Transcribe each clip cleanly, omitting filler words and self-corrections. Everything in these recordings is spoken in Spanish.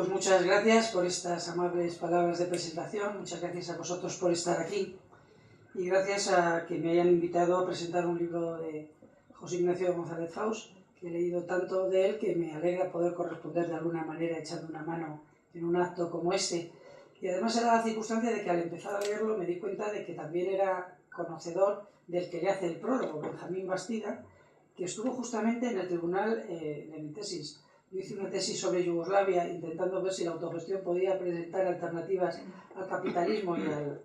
Pues muchas gracias por estas amables palabras de presentación, muchas gracias a vosotros por estar aquí y gracias a que me hayan invitado a presentar un libro de José Ignacio González Faus, que he leído tanto de él que me alegra poder corresponder de alguna manera echando una mano en un acto como este. Y además era la circunstancia de que al empezar a leerlo me di cuenta de que también era conocedor del que le hace el prólogo, Benjamín Bastida, que estuvo justamente en el tribunal de mi tesis. Yo hice una tesis sobre Yugoslavia intentando ver si la autogestión podía presentar alternativas al capitalismo y al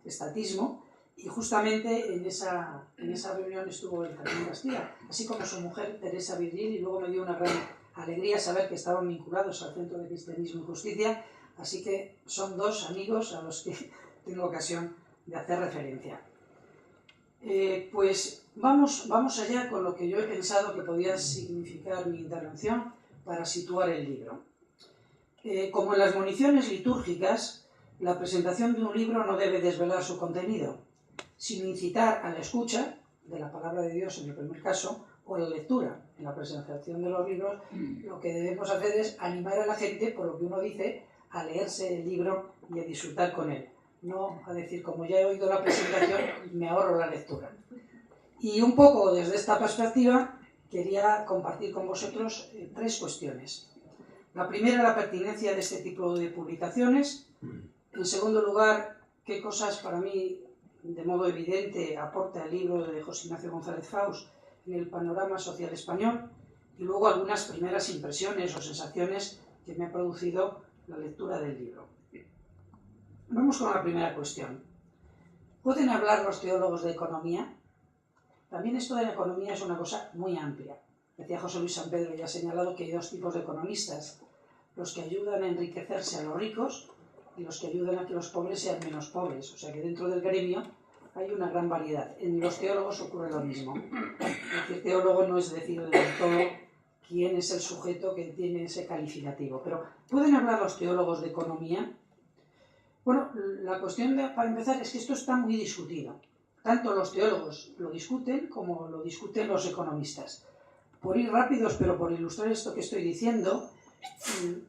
estatismo, y justamente en esa reunión estuvo Benjamín Bastida, así como su mujer Teresa Virgil, y luego me dio una gran alegría saber que estaban vinculados al Centro de Cristianismo y Justicia, así que son dos amigos a los que tengo ocasión de hacer referencia. Pues vamos allá con lo que yo he pensado que podía significar mi intervención para situar el libro. Como en las moniciones litúrgicas, la presentación de un libro no debe desvelar su contenido, sino incitar a la escucha de la palabra de Dios en el primer caso, o a la lectura. En la presentación de los libros, lo que debemos hacer es animar a la gente, por lo que uno dice, a leerse el libro y a disfrutar con él. No a decir, como ya he oído la presentación, me ahorro la lectura. Y un poco desde esta perspectiva, quería compartir con vosotros tres cuestiones. La primera, la pertinencia de este tipo de publicaciones. En segundo lugar, qué cosas para mí, de modo evidente, aporta el libro de José Ignacio González Faus en el panorama social español. Y luego algunas primeras impresiones o sensaciones que me ha producido la lectura del libro. Vamos con la primera cuestión. ¿Pueden hablar los teólogos de economía? También esto de la economía es una cosa muy amplia. Decía José Luis San Pedro, ya ha señalado que hay dos tipos de economistas: los que ayudan a enriquecerse a los ricos y los que ayudan a que los pobres sean menos pobres. O sea que dentro del gremio hay una gran variedad. En los teólogos ocurre lo mismo. El teólogo no es decir del todo quién es el sujeto que tiene ese calificativo. Pero ¿pueden hablar los teólogos de economía? Bueno, la cuestión para empezar es que esto está muy discutido. Tanto los teólogos lo discuten como lo discuten los economistas. Por ir rápidos, pero por ilustrar esto que estoy diciendo,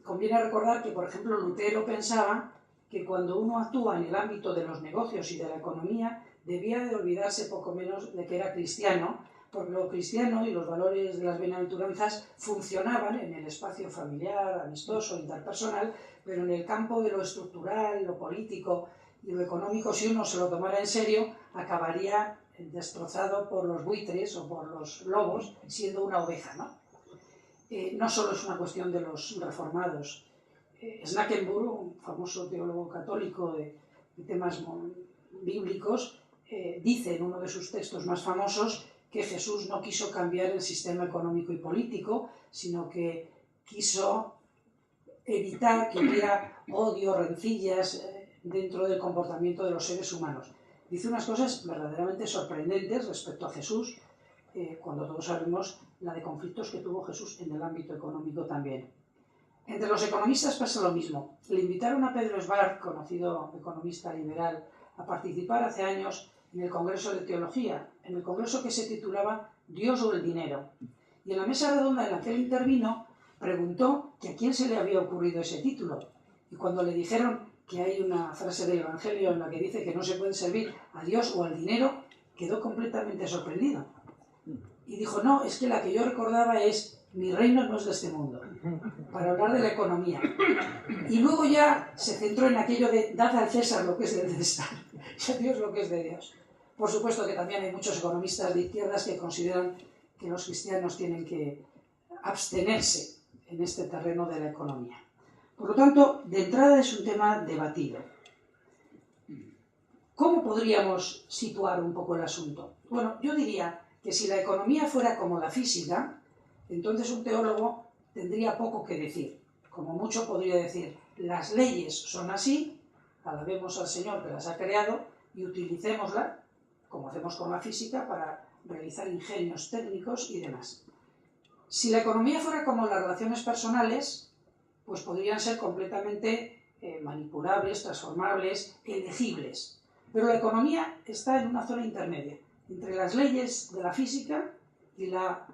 conviene recordar que, por ejemplo, Lutero pensaba que cuando uno actúa en el ámbito de los negocios y de la economía, debía de olvidarse poco menos de que era cristiano, porque lo cristiano y los valores de las bienaventuranzas funcionaban en el espacio familiar, amistoso, interpersonal, pero en el campo de lo estructural, lo político y lo económico, si uno se lo tomara en serio, acabaría destrozado por los buitres o por los lobos, siendo una oveja, ¿no? No solo es una cuestión de los reformados. Schnackenburg, un famoso teólogo católico de temas bíblicos, dice en uno de sus textos más famosos que Jesús no quiso cambiar el sistema económico y político, sino que quiso evitar que hubiera odio, rencillas dentro del comportamiento de los seres humanos. Dice unas cosas verdaderamente sorprendentes respecto a Jesús, cuando todos sabemos la de conflictos que tuvo Jesús en el ámbito económico también. Entre los economistas pasa lo mismo. Le invitaron a Pedro Esbart, conocido economista liberal, a participar hace años en el Congreso de Teología, en el congreso que se titulaba Dios o el dinero. Y en la mesa redonda en la que él intervino, preguntó que a quién se le había ocurrido ese título. Y cuando le dijeron que hay una frase del Evangelio en la que dice que no se puede servir a Dios o al dinero, quedó completamente sorprendido. Y dijo, no, es que la que yo recordaba es, mi reino no es de este mundo, para hablar de la economía. Y luego ya se centró en aquello de, dad al César lo que es del César, y a Dios lo que es de Dios. Por supuesto que también hay muchos economistas de izquierdas que consideran que los cristianos tienen que abstenerse en este terreno de la economía. Por lo tanto, de entrada es un tema debatido. ¿Cómo podríamos situar un poco el asunto? Bueno, yo diría que si la economía fuera como la física, entonces un teólogo tendría poco que decir. Como mucho podría decir, las leyes son así, alabemos al Señor que las ha creado y utilicémoslas, como hacemos con la física, para realizar ingenios técnicos y demás. Si la economía fuera como las relaciones personales, pues podrían ser completamente manipulables, transformables, elegibles. Pero la economía está en una zona intermedia, entre las leyes de la física y la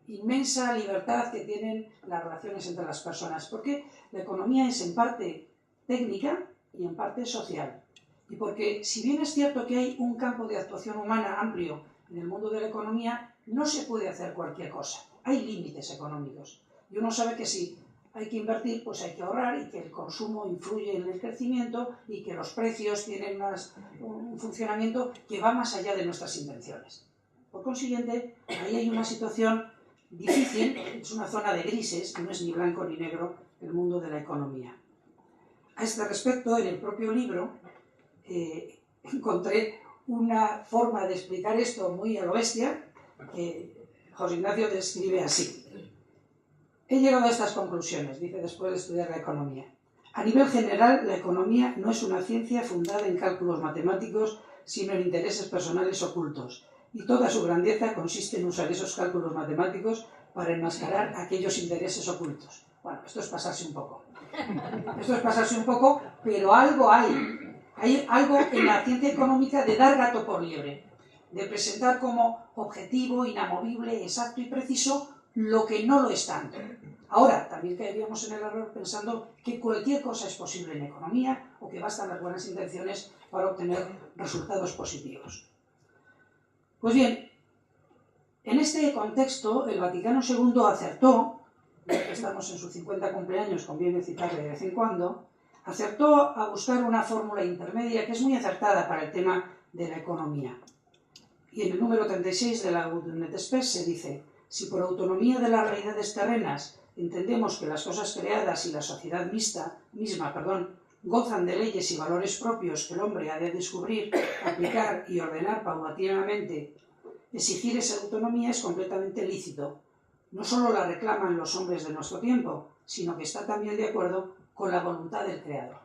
inmensa libertad que tienen las relaciones entre las personas, porque la economía es en parte técnica y en parte social. Y porque, si bien es cierto que hay un campo de actuación humana amplio en el mundo de la economía, no se puede hacer cualquier cosa. Hay límites económicos. Y uno sabe que si hay que invertir, pues hay que ahorrar, y que el consumo influye en el crecimiento y que los precios tienen un funcionamiento que va más allá de nuestras intenciones. Por consiguiente, ahí hay una situación difícil, es una zona de grises, no es ni blanco ni negro el mundo de la economía. A este respecto, en el propio libro, encontré una forma de explicar esto muy a lo bestia, que José Ignacio describe así. He llegado a estas conclusiones, dice, después de estudiar la economía. A nivel general, la economía no es una ciencia fundada en cálculos matemáticos, sino en intereses personales ocultos, y toda su grandeza consiste en usar esos cálculos matemáticos para enmascarar aquellos intereses ocultos. Bueno, esto es pasarse un poco. Esto es pasarse un poco, pero algo hay. Hay algo en la ciencia económica de dar gato por liebre, de presentar como objetivo, inamovible, exacto y preciso lo que no lo es tanto. Ahora, también caeríamos en el error pensando que cualquier cosa es posible en economía o que bastan las buenas intenciones para obtener resultados positivos. Pues bien, en este contexto, el Vaticano II acertó, ya que estamos en sus 50 cumpleaños, conviene citarle de vez en cuando, acertó a buscar una fórmula intermedia que es muy acertada para el tema de la economía. Y en el número 36 de la Gaudium et Spes se dice: si por autonomía de las realidades terrenas entendemos que las cosas creadas y la sociedad misma, gozan de leyes y valores propios que el hombre ha de descubrir, aplicar y ordenar paulatinamente, exigir esa autonomía es completamente lícito. No solo la reclaman los hombres de nuestro tiempo, sino que está también de acuerdo con la voluntad del Creador.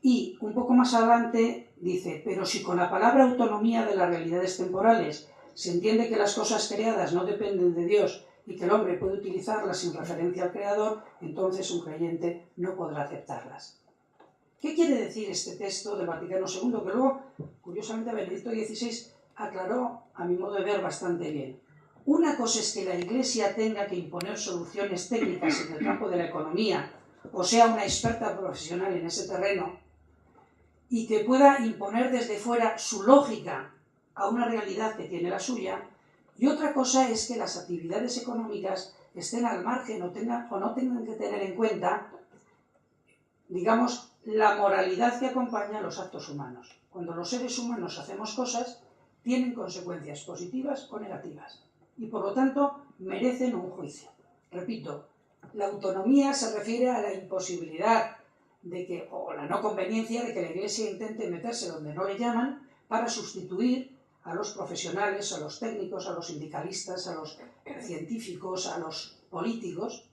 Y un poco más adelante dice: pero si con la palabra autonomía de las realidades temporales se entiende que las cosas creadas no dependen de Dios y que el hombre puede utilizarlas sin referencia al Creador, entonces un creyente no podrá aceptarlas. ¿Qué quiere decir este texto del Vaticano II? Que luego, curiosamente, Benedicto XVI aclaró, a mi modo de ver, bastante bien. Una cosa es que la Iglesia tenga que imponer soluciones técnicas en el campo de la economía, o sea, una experta profesional en ese terreno, y que pueda imponer desde fuera su lógica a una realidad que tiene la suya, y otra cosa es que las actividades económicas estén al margen o no tengan que tener en cuenta, digamos, la moralidad que acompaña a los actos humanos. Cuando los seres humanos hacemos cosas, tienen consecuencias positivas o negativas, y por lo tanto merecen un juicio. Repito, la autonomía se refiere a la imposibilidad o la no conveniencia de que la Iglesia intente meterse donde no le llaman para sustituir a los profesionales, a los técnicos, a los sindicalistas, a los científicos, a los políticos.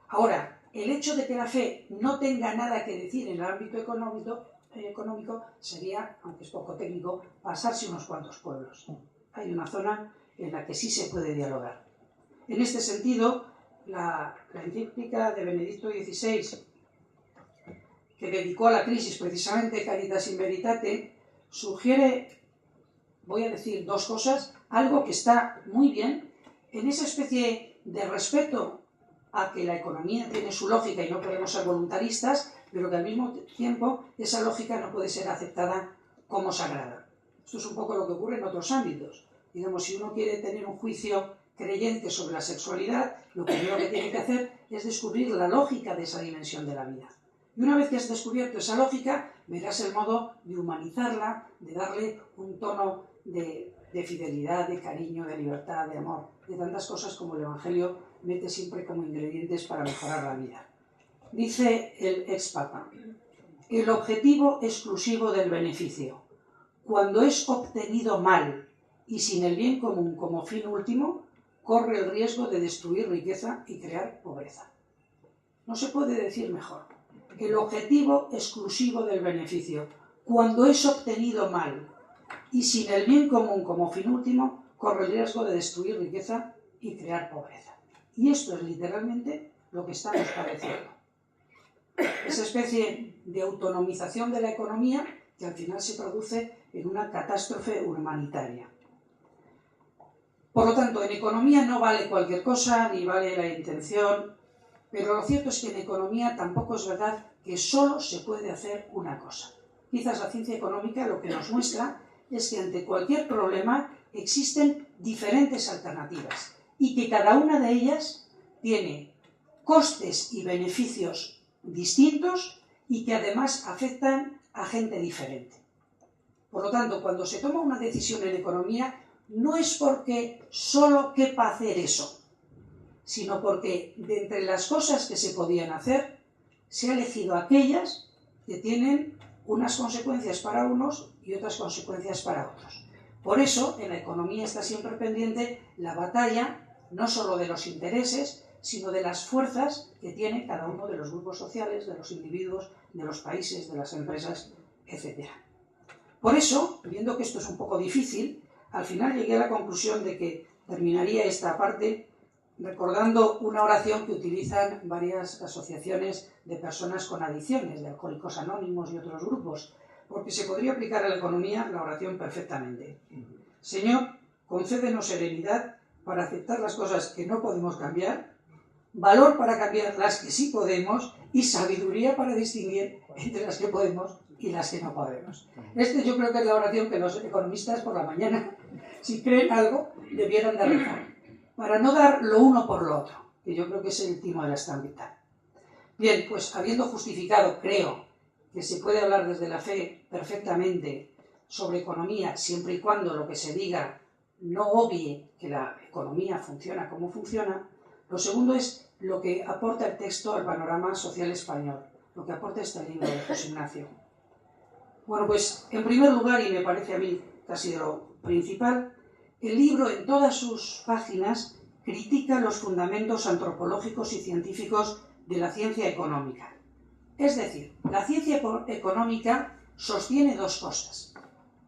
Ahora, el hecho de que la fe no tenga nada que decir en el ámbito económico sería, aunque es poco técnico, pasarse unos cuantos pueblos. Hay una zona en la que sí se puede dialogar. En este sentido, la encíclica de Benedicto XVI, que dedicó a la crisis precisamente Caritas in Veritate, sugiere, voy a decir dos cosas: algo que está muy bien, en esa especie de respeto a que la economía tiene su lógica y no podemos ser voluntaristas, pero que al mismo tiempo esa lógica no puede ser aceptada como sagrada. Esto es un poco lo que ocurre en otros ámbitos. Digamos, si uno quiere tener un juicio creyente sobre la sexualidad, lo primero que tiene que hacer es descubrir la lógica de esa dimensión de la vida. Y una vez que has descubierto esa lógica, verás el modo de humanizarla, de darle un tono de fidelidad, de cariño, de libertad, de amor, de tantas cosas como el Evangelio mete siempre como ingredientes para mejorar la vida. Dice el ex-papa: el objetivo exclusivo del beneficio, cuando es obtenido mal y sin el bien común como fin último, corre el riesgo de destruir riqueza y crear pobreza. No se puede decir mejor. El objetivo exclusivo del beneficio, cuando es obtenido mal y sin el bien común como fin último, corre el riesgo de destruir riqueza y crear pobreza. Y esto es literalmente lo que estamos padeciendo. Esa especie de autonomización de la economía que al final se produce en una catástrofe humanitaria. Por lo tanto, en economía no vale cualquier cosa, ni vale la intención, pero lo cierto es que en economía tampoco es verdad que solo se puede hacer una cosa. Quizás la ciencia económica lo que nos muestra es que ante cualquier problema existen diferentes alternativas y que cada una de ellas tiene costes y beneficios distintos y que además afectan a gente diferente. Por lo tanto, cuando se toma una decisión en economía, no es porque solo quepa hacer eso, sino porque de entre las cosas que se podían hacer, se ha elegido aquellas que tienen unas consecuencias para unos y otras consecuencias para otros. Por eso, en la economía está siempre pendiente la batalla, no solo de los intereses, sino de las fuerzas que tiene cada uno de los grupos sociales, de los individuos, de los países, de las empresas, etc. Por eso, viendo que esto es un poco difícil, al final llegué a la conclusión de que terminaría esta parte recordando una oración que utilizan varias asociaciones de personas con adicciones, de Alcohólicos Anónimos y otros grupos, porque se podría aplicar a la economía la oración perfectamente. Señor, concédenos serenidad para aceptar las cosas que no podemos cambiar, valor para cambiar las que sí podemos y sabiduría para distinguir entre las que podemos y las que no podemos. Yo creo que es la oración que los economistas por la mañana, si creen algo, debieran de rezar, para no dar lo uno por lo otro, que yo creo que es el timo de la estabilidad. Bien, pues habiendo justificado, creo, que se puede hablar desde la fe perfectamente sobre economía, siempre y cuando lo que se diga no obvie que la economía funciona como funciona, lo segundo es lo que aporta el texto al panorama social español, lo que aporta este libro de José Ignacio. Bueno, pues en primer lugar, y me parece a mí casi de lo principal, el libro en todas sus páginas critica los fundamentos antropológicos y científicos de la ciencia económica. Es decir, la ciencia económica sostiene dos cosas.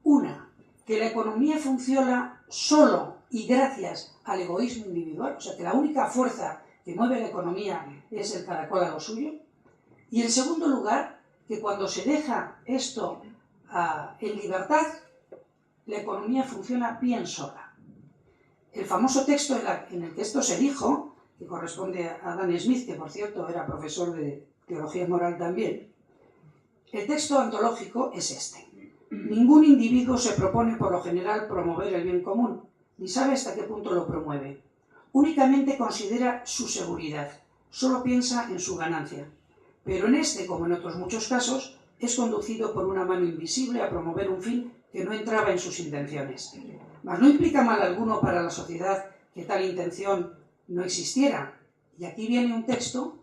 Una, que la economía funciona solo y gracias al egoísmo individual, o sea que la única fuerza que mueve la economía es el cada cual a lo suyo. Y en segundo lugar, que cuando se deja esto en libertad, la economía funciona bien sola. El famoso texto en el que esto se dijo, que corresponde a Adam Smith, que por cierto era profesor de teología moral también, el texto antológico es este. Ningún individuo se propone por lo general promover el bien común, ni sabe hasta qué punto lo promueve. Únicamente considera su seguridad, solo piensa en su ganancia. Pero en este, como en otros muchos casos, es conducido por una mano invisible a promover un fin que no entraba en sus intenciones. Mas no implica mal alguno para la sociedad que tal intención no existiera. Y aquí viene un texto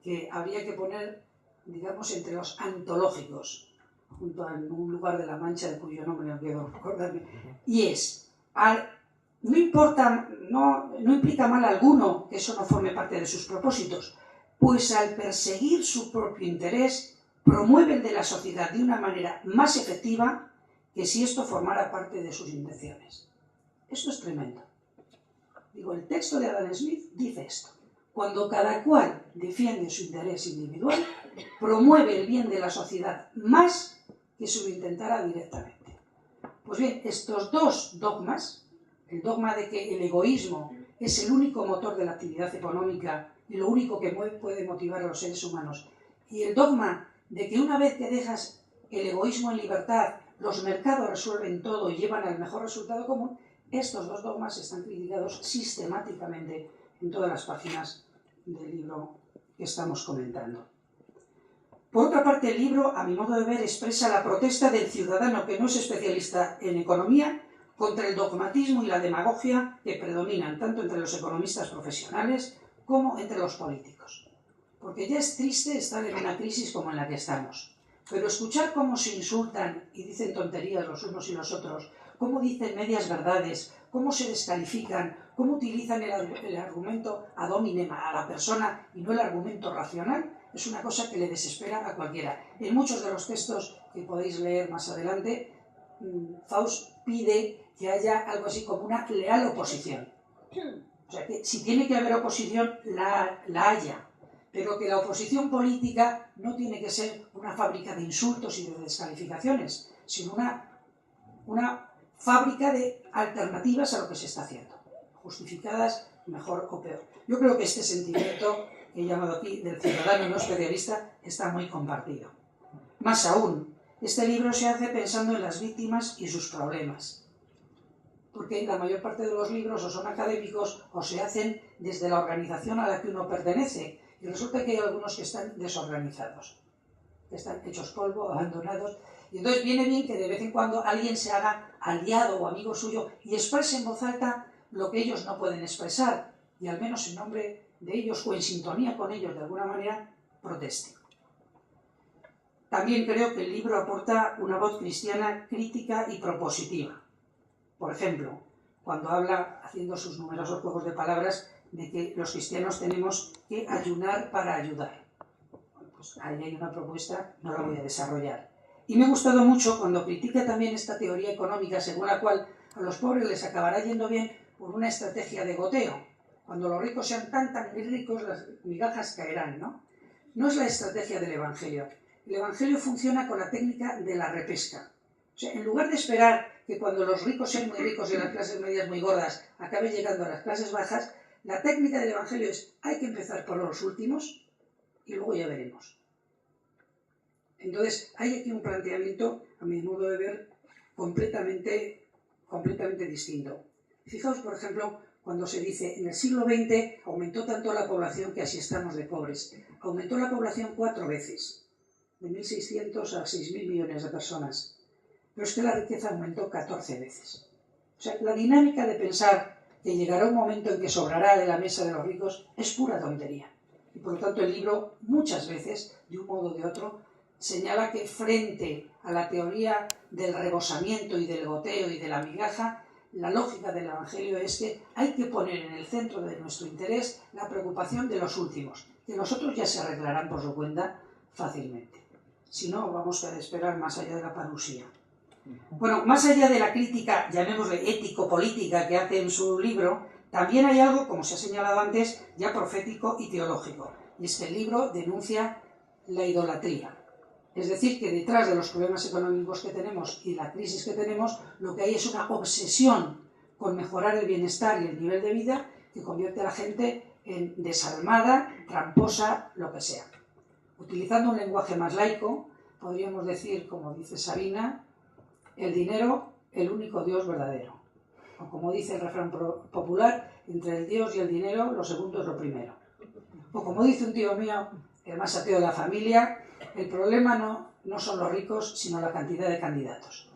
que habría que poner, digamos, entre los antológicos, junto a un lugar de la Mancha de cuyo nombre no quiero recordarme, y es, no implica mal alguno que eso no forme parte de sus propósitos, pues al perseguir su propio interés, promueve el de la sociedad de una manera más efectiva que si esto formara parte de sus intenciones. Esto es tremendo. Digo, el texto de Adam Smith dice esto. Cuando cada cual defiende su interés individual, promueve el bien de la sociedad más que si lo intentara directamente. Pues bien, estos dos dogmas, el dogma de que el egoísmo es el único motor de la actividad económica y lo único que puede motivar a los seres humanos, y el dogma de que una vez que dejas el egoísmo en libertad, los mercados resuelven todo y llevan al mejor resultado común, estos dos dogmas están criticados sistemáticamente en todas las páginas del libro que estamos comentando. Por otra parte, el libro, a mi modo de ver, expresa la protesta del ciudadano que no es especialista en economía contra el dogmatismo y la demagogia que predominan tanto entre los economistas profesionales como entre los políticos. Porque ya es triste estar en una crisis como en la que estamos, pero escuchar cómo se insultan y dicen tonterías los unos y los otros, cómo dicen medias verdades, cómo se descalifican, cómo utilizan el argumento ad hominem a la persona y no el argumento racional, es una cosa que le desespera a cualquiera. En muchos de los textos que podéis leer más adelante, Faust pide que haya algo así como una leal oposición. O sea, que si tiene que haber oposición, la haya. Pero que la oposición política no tiene que ser una fábrica de insultos y de descalificaciones, sino una fábrica de alternativas a lo que se está haciendo. justificadas, mejor o peor. Yo creo que este sentimiento que he llamado aquí del ciudadano no especialista está muy compartido. Más aún, este libro se hace pensando en las víctimas y sus problemas, porque la mayor parte de los libros o son académicos o se hacen desde la organización a la que uno pertenece, y resulta que hay algunos que están desorganizados, que están hechos polvo, abandonados, y entonces viene bien que de vez en cuando alguien se haga aliado o amigo suyo y exprese en voz alta lo que ellos no pueden expresar, y al menos en nombre de ellos o en sintonía con ellos de alguna manera proteste. También creo que el libro aporta una voz cristiana crítica y propositiva. Por ejemplo, cuando habla, haciendo sus numerosos juegos de palabras, de que los cristianos tenemos que ayunar para ayudar. Bueno, pues ahí hay una propuesta, no la voy a desarrollar. Y me ha gustado mucho cuando critica también esta teoría económica según la cual a los pobres les acabará yendo bien por una estrategia de goteo. Cuando los ricos sean tan ricos, las migajas caerán, ¿no? No es la estrategia del Evangelio. El Evangelio funciona con la técnica de la repesca. O sea, en lugar de esperar que cuando los ricos sean muy ricos y las clases medias muy gordas acaben llegando a las clases bajas, la técnica del Evangelio es: hay que empezar por los últimos y luego ya veremos. Entonces, hay aquí un planteamiento, a mi modo de ver, completamente distinto. Fijaos, por ejemplo, cuando se dice, en el siglo XX aumentó tanto la población que así estamos de pobres. Aumentó la población 4 veces, de 1.600 a 6.000 millones de personas. Pero es que la riqueza aumentó 14 veces. O sea, la dinámica de pensar que llegará un momento en que sobrará de la mesa de los ricos es pura tontería. Y por lo tanto el libro, muchas veces, de un modo o de otro, señala que frente a la teoría del rebosamiento y del goteo y de la migaja, la lógica del Evangelio es que hay que poner en el centro de nuestro interés la preocupación de los últimos, que los otros ya se arreglarán por su cuenta fácilmente. Si no, vamos a esperar más allá de la parusía. Bueno, más allá de la crítica, llamémosle ético-política, que hace en su libro, también hay algo, como se ha señalado antes, ya profético y teológico. Y es que el libro denuncia la idolatría. Es decir, que detrás de los problemas económicos que tenemos y la crisis que tenemos, lo que hay es una obsesión con mejorar el bienestar y el nivel de vida que convierte a la gente en desalmada, tramposa, lo que sea. Utilizando un lenguaje más laico, podríamos decir, como dice Sabina, el dinero, el único Dios verdadero. O como dice el refrán popular, entre el Dios y el dinero, lo segundo es lo primero. O como dice un tío mío, el más ateo de la familia, el problema no son los ricos, sino la cantidad de candidatos.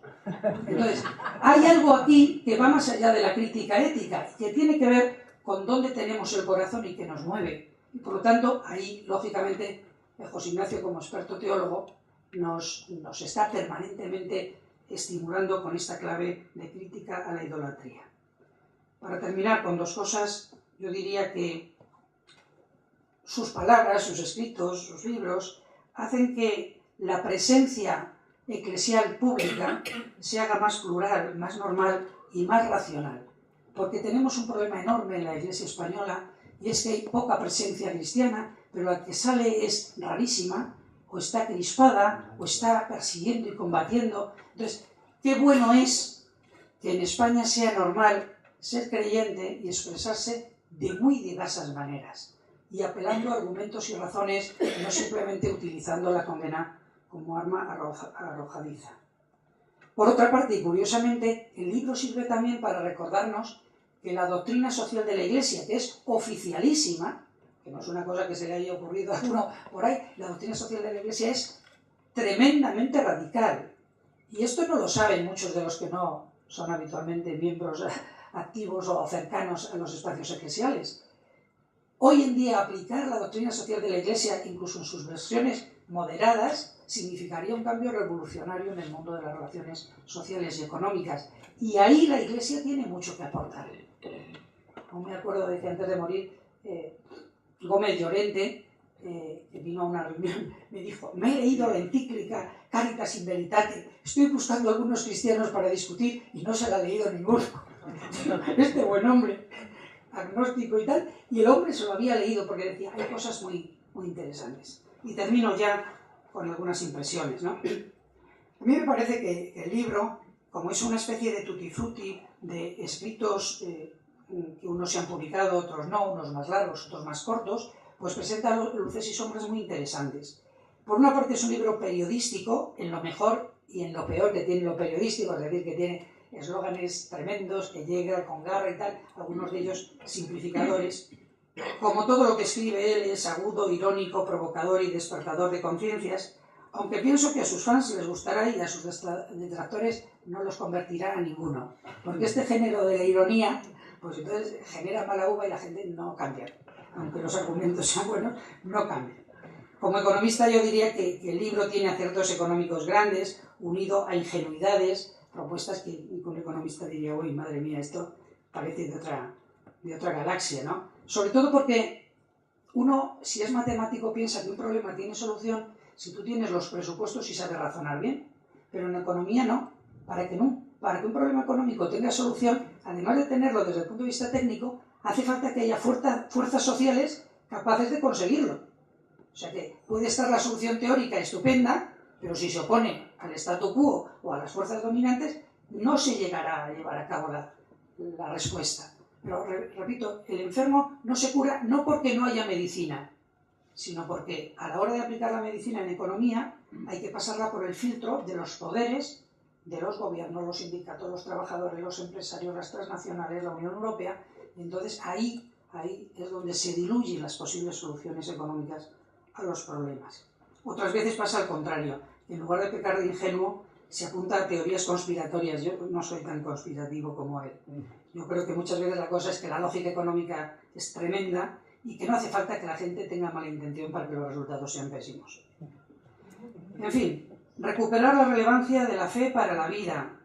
Entonces, hay algo aquí que va más allá de la crítica ética, que tiene que ver con dónde tenemos el corazón y que nos mueve. Y por lo tanto, ahí, lógicamente, José Ignacio, como experto teólogo, nos está permanentemente estimulando con esta clave de crítica a la idolatría. Para terminar con 2 cosas, yo diría que sus palabras, sus escritos, sus libros, hacen que la presencia eclesial pública se haga más plural, más normal y más racional. Porque tenemos un problema enorme en la Iglesia española, y es que hay poca presencia cristiana, pero la que sale es rarísima, o está crispada, o está persiguiendo y combatiendo. Entonces, qué bueno es que en España sea normal ser creyente y expresarse de muy diversas maneras, y apelando a argumentos y razones, no simplemente utilizando la condena como arma arrojadiza. Por otra parte, y curiosamente, el libro sirve también para recordarnos que la doctrina social de la Iglesia, que es oficialísima, que no es una cosa que se le haya ocurrido a uno por ahí, la doctrina social de la Iglesia es tremendamente radical. Y esto no lo saben muchos de los que no son habitualmente miembros activos o cercanos a los espacios eclesiales. Hoy en día aplicar la doctrina social de la Iglesia, incluso en sus versiones moderadas, significaría un cambio revolucionario en el mundo de las relaciones sociales y económicas. Y ahí la Iglesia tiene mucho que aportar. Aún me acuerdo de que antes de morir, Gómez Llorente, que vino a una reunión, me dijo: me he leído la encíclica Caritas in Veritate, estoy buscando algunos cristianos para discutir y no se la ha leído ninguno. Este buen hombre, agnóstico y tal, y el hombre se lo había leído porque decía, hay cosas muy, muy interesantes. Y termino ya con algunas impresiones, ¿no? A mí me parece que el libro, como es una especie de tutti frutti de escritos que unos se han publicado, otros no, unos más largos, otros más cortos, pues presenta luces y sombras muy interesantes. Por una parte es un libro periodístico, en lo mejor y en lo peor que tiene lo periodístico, es decir, que tiene eslóganes tremendos, que llega con garra y tal, algunos de ellos simplificadores. Como todo lo que escribe él es agudo, irónico, provocador y despertador de conciencias, aunque pienso que a sus fans les gustará y a sus detractores no los convertirá a ninguno. Porque este género de la ironía, pues entonces genera mala uva y la gente no cambia. Aunque los argumentos sean buenos, no cambian. Como economista yo diría que el libro tiene aciertos económicos grandes, unido a ingenuidades, propuestas que un economista diría, uy, madre mía, esto parece de otra galaxia, ¿no? Sobre todo porque uno, si es matemático, piensa que un problema tiene solución si tú tienes los presupuestos y sabes razonar bien. Pero en economía no. Para que un problema económico tenga solución, además de tenerlo desde el punto de vista técnico, hace falta que haya fuerzas sociales capaces de conseguirlo. O sea que puede estar la solución teórica estupenda, pero si se opone al statu quo o a las fuerzas dominantes, no se llegará a llevar a cabo la respuesta. Pero, repito, el enfermo no se cura no porque no haya medicina, sino porque a la hora de aplicar la medicina en economía hay que pasarla por el filtro de los poderes, de los gobiernos, los sindicatos, los trabajadores, los empresarios, las transnacionales, la Unión Europea, y entonces ahí es donde se diluyen las posibles soluciones económicas a los problemas. Otras veces pasa al contrario, en lugar de pecar de ingenuo, se apunta a teorías conspiratorias. Yo no soy tan conspirativo como él. Yo creo que muchas veces la cosa es que la lógica económica es tremenda y que no hace falta que la gente tenga mala intención para que los resultados sean pésimos. En fin, recuperar la relevancia de la fe para la vida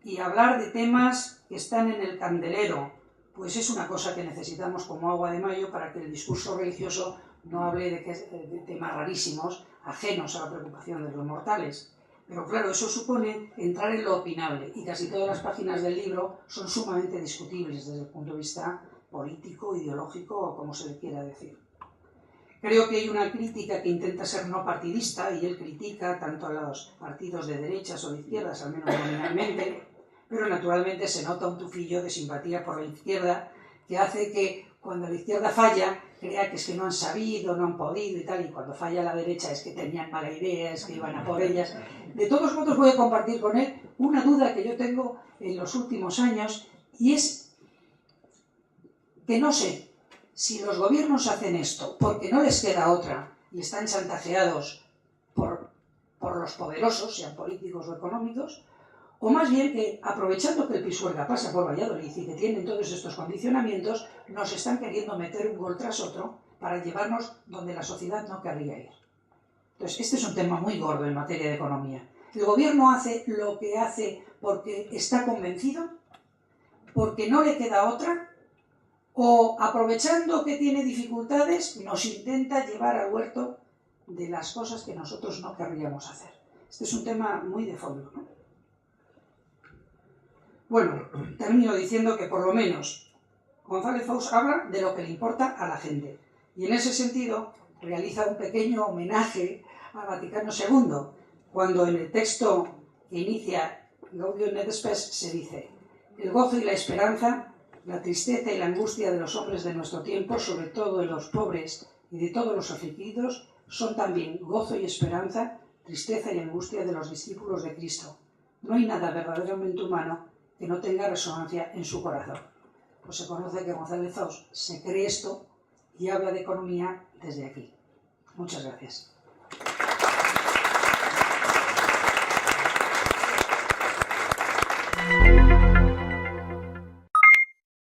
y hablar de temas que están en el candelero, pues es una cosa que necesitamos como agua de mayo para que el discurso religioso no hable de temas rarísimos, ajenos a la preocupación de los mortales. Pero claro, eso supone entrar en lo opinable, y casi todas las páginas del libro son sumamente discutibles desde el punto de vista político, ideológico o como se le quiera decir. Creo que hay una crítica que intenta ser no partidista, y él critica tanto a los partidos de derechas o de izquierdas, al menos nominalmente, pero naturalmente se nota un tufillo de simpatía por la izquierda que hace que cuando la izquierda falla crea que es que no han sabido, no han podido y tal, y cuando falla la derecha es que tenían mala idea, es que iban a por ellas. De todos modos voy a compartir con él una duda que yo tengo en los últimos años, y es que no sé si los gobiernos hacen esto porque no les queda otra y están chantajeados por los poderosos, sean políticos o económicos, o más bien que, aprovechando que el Pisuerga pasa por Valladolid y que tienen todos estos condicionamientos, nos están queriendo meter un gol tras otro para llevarnos donde la sociedad no querría ir. Entonces, este es un tema muy gordo en materia de economía. ¿El gobierno hace lo que hace porque está convencido? ¿Porque no le queda otra? ¿O, aprovechando que tiene dificultades, nos intenta llevar al huerto de las cosas que nosotros no querríamos hacer? Este es un tema muy de fondo, ¿no? Bueno, termino diciendo que por lo menos González Faus habla de lo que le importa a la gente, y en ese sentido realiza un pequeño homenaje a Vaticano II, cuando en el texto que inicia Gaudium et Spes se dice: el gozo y la esperanza, la tristeza y la angustia de los hombres de nuestro tiempo, sobre todo de los pobres y de todos los afligidos, son también gozo y esperanza, tristeza y angustia de los discípulos de Cristo. No hay nada verdaderamente humano que no tenga resonancia en su corazón. Pues se conoce que González Faus se cree esto y habla de economía desde aquí. Muchas gracias.